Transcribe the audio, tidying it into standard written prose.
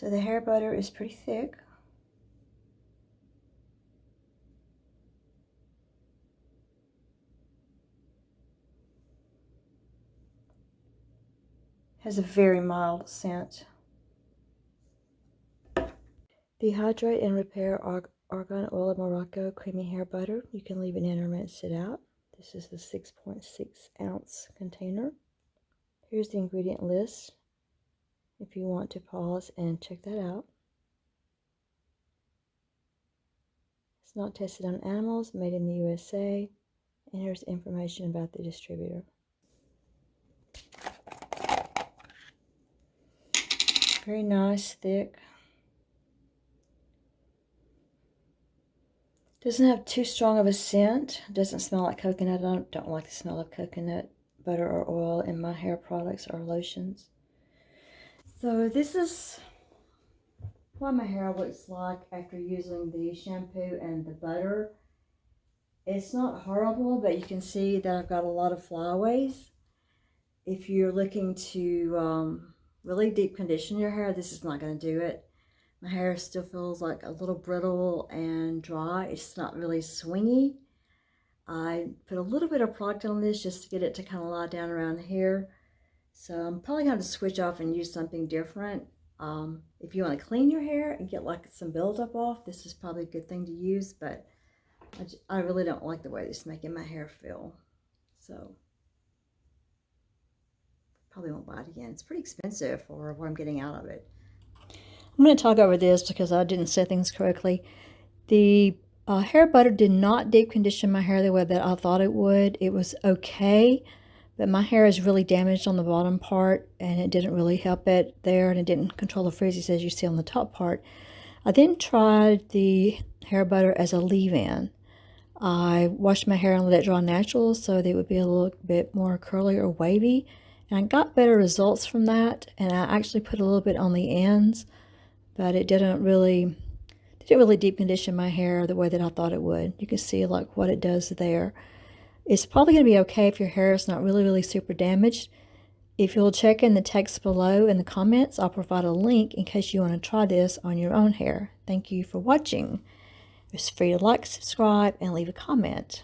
So the hair butter is pretty thick. Has a very mild scent. The Hydrate and Repair Argan Oil of Morocco Creamy Hair Butter. You can leave it in or rinse it out. This is the 6.6 ounce container. Here's the ingredient list if you want to pause and check that out. It's not tested on animals, made in the USA, and here's information about the distributor. Very nice, thick. Doesn't have too strong of a scent. Doesn't smell like coconut. I don't like the smell of coconut butter or oil in my hair products or lotions. So this is what my hair looks like after using the shampoo and the butter. It's not horrible, but you can see that I've got a lot of flyaways. If you're looking to really deep condition your hair, this is not going to do it. My hair still feels like a little brittle and dry. It's not really swingy. I put a little bit of product on this just to get it to kind of lie down around here. So I'm probably going to switch off and use something different. If you want to clean your hair and get like some buildup off, this is probably a good thing to use, but I really don't like the way this is making my hair feel. So probably won't buy it again. It's pretty expensive for what I'm getting out of it. I'm going to talk over this because I didn't say things correctly. The hair butter did not deep condition my hair the way that I thought it would. It was okay, but my hair is really damaged on the bottom part, and it didn't really help it there, and it didn't control the frizzies as you see on the top part. I then tried the hair butter as a leave-in. I washed my hair and let it dry natural so that it would be a little bit more curly or wavy, and I got better results from that. And I actually put a little bit on the ends, but it didn't really deep condition my hair the way that I thought it would. You can see like what it does there. It's probably going to be okay if your hair is not really super damaged. If you'll check in the text below in the comments, I'll provide a link in case you want to try this on your own hair. Thank you for watching. It's free to like, subscribe, and leave a comment.